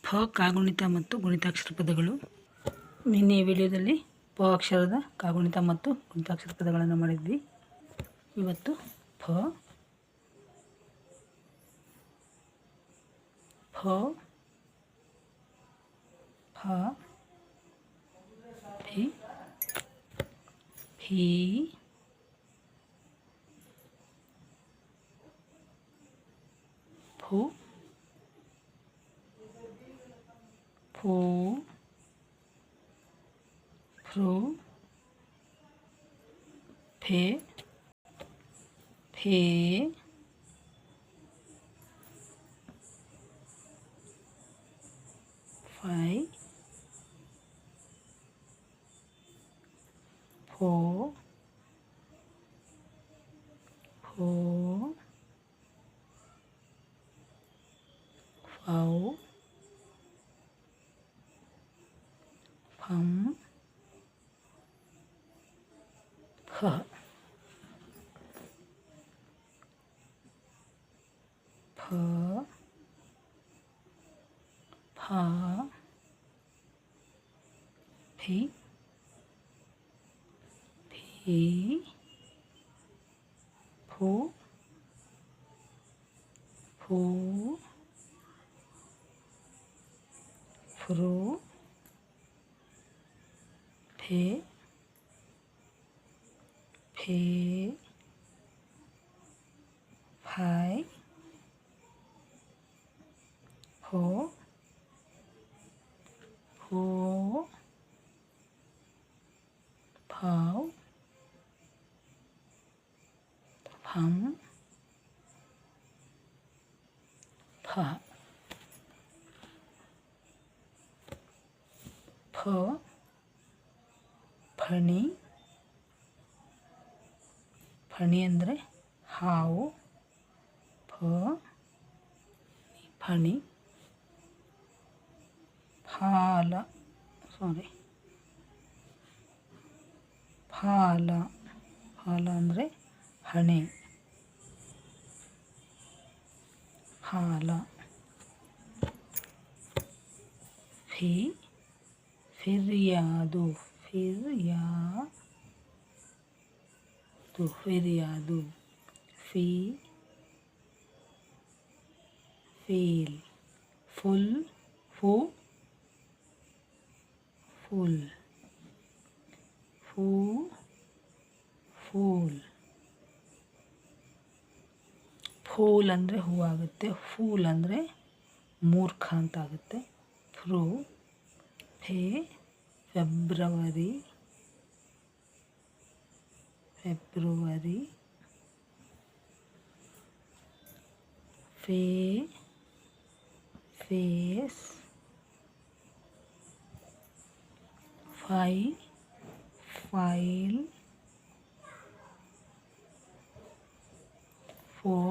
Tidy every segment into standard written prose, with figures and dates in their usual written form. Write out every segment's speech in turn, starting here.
ಫ ಕಾಗುಣಿತ ಮತ್ತು ಗುಣಿತಾಕ್ಷರ ಪದಗಳು. ನಿನ್ನೆ ವಿಡಿಯೋದಲ್ಲಿ ಪ ಅಕ್ಷರದ ಕಾಗುಣಿತ ಮತ್ತು ಗುಣಿತಾಕ್ಷರ ಪದಗಳನ್ನು ಮಾಡಿದ್ವಿ. ಇವತ್ತು ಫ ಫ ಫ ಫಿ ಫಿ ಫು ಫೋ ಫ್ರೋ ಫೆ ಫೇ ಫೈ ಫೋ ಫೋ ಫೌ ಫಂ ಫ ಫ ಫ ಫಿ ಫಿ ಫೋ ಫೋ ಫ್ರೋ ಫೆ ಫೇ ಫೈ ಫೋ ಫೋ ಫೌ ಫಂ ಫ ಫ ಫಣಿ ಫಣಿ ಅಂದರೆ ಹಾವು. ಫಣಿ ಫಾಲ ಫಾಲ ಫಾಲ ಅಂದರೆ ಹಣೆ. ಹಾಲ ಫಿ ಫಿರ್ಯಾದು ಫಿರ್ಯಾದು ಫಿ ಫೀಲ್ ಫುಲ್ ಫು ಫುಲ್ ಫೂ ಫೂಲ್ ಫೂಲ್ ಅಂದರೆ ಹೂವಾಗುತ್ತೆ. ಫೂಲ್ ಅಂದರೆ ಮೂರ್ಖ ಅಂತ ಆಗುತ್ತೆ. ಫ್ರೂ ಫೇ ಫೆಬ್ರವರಿ ಫೇ ಫೇಸ್ ಫೈಲ್ ಫೋನ್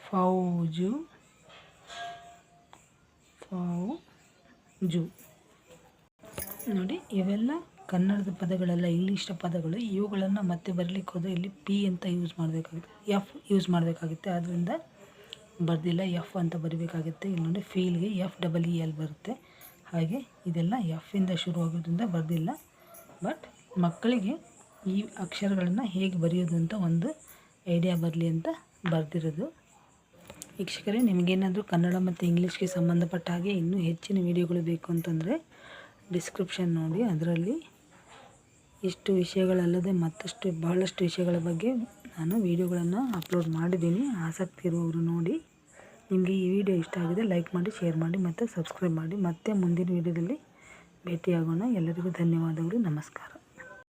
ಫೌಜು ನೋಡಿ, ಇವೆಲ್ಲ ಕನ್ನಡದ ಪದಗಳೆಲ್ಲ ಇಂಗ್ಲೀಷ್ ಪದಗಳು. ಇವುಗಳನ್ನು ಮತ್ತೆ ಬರಲಿಕ್ಕೆ ಹೋದರೆ ಇಲ್ಲಿ ಪಿ ಅಂತ ಯೂಸ್ ಮಾಡಬೇಕಾಗುತ್ತೆ, ಎಫ್ ಯೂಸ್ ಮಾಡಬೇಕಾಗುತ್ತೆ. ಆದ್ದರಿಂದ ಬರ್ದಿಲ್ಲ, ಎಫ್ ಅಂತ ಬರೀಬೇಕಾಗುತ್ತೆ. ಇಲ್ಲಿ ನೋಡಿ, ಫೀಲ್ಗೆ FEEL ಬರುತ್ತೆ. ಹಾಗೆ ಇದೆಲ್ಲ ಎಫ್ಫಿಂದ ಶುರುವಾಗೋದ್ರಿಂದ ಬರ್ದಿಲ್ಲ. ಬಟ್ ಮಕ್ಕಳಿಗೆ ಈ ಅಕ್ಷರಗಳನ್ನು ಹೇಗೆ ಬರೆಯೋದು ಅಂತ ಒಂದು ಐಡಿಯಾ ಬರಲಿ ಅಂತ ಬರೆದಿರೋದು. ವೀಕ್ಷಕರೇ, ನಿಮಗೇನಾದರೂ ಕನ್ನಡ ಮತ್ತು ಇಂಗ್ಲೀಷ್ಗೆ ಸಂಬಂಧಪಟ್ಟ ಹಾಗೆ ಇನ್ನೂ ಹೆಚ್ಚಿನ ವಿಡಿಯೋಗಳು ಬೇಕು ಅಂತಂದರೆ ಡಿಸ್ಕ್ರಿಪ್ಷನ್ ನೋಡಿ. ಅದರಲ್ಲಿ ಇಷ್ಟು ವಿಷಯಗಳಲ್ಲದೆ ಮತ್ತಷ್ಟು ಬಹಳಷ್ಟು ವಿಷಯಗಳ ಬಗ್ಗೆ ನಾನು ವಿಡಿಯೋಗಳನ್ನು ಅಪ್ಲೋಡ್ ಮಾಡಿದ್ದೀನಿ. ಆಸಕ್ತಿ ಇರುವವರು ನೋಡಿ. ನಿಮಗೆ ಈ ವಿಡಿಯೋ ಇಷ್ಟ ಆಗಿದೆ ಲೈಕ್ ಮಾಡಿ, ಶೇರ್ ಮಾಡಿ ಮತ್ತು ಸಬ್ಸ್ಕ್ರೈಬ್ ಮಾಡಿ. ಮತ್ತೆ ಮುಂದಿನ ವಿಡಿಯೋದಲ್ಲಿ ಭೇಟಿಯಾಗೋಣ. ಎಲ್ಲರಿಗೂ ಧನ್ಯವಾದಗಳು. ನಮಸ್ಕಾರ.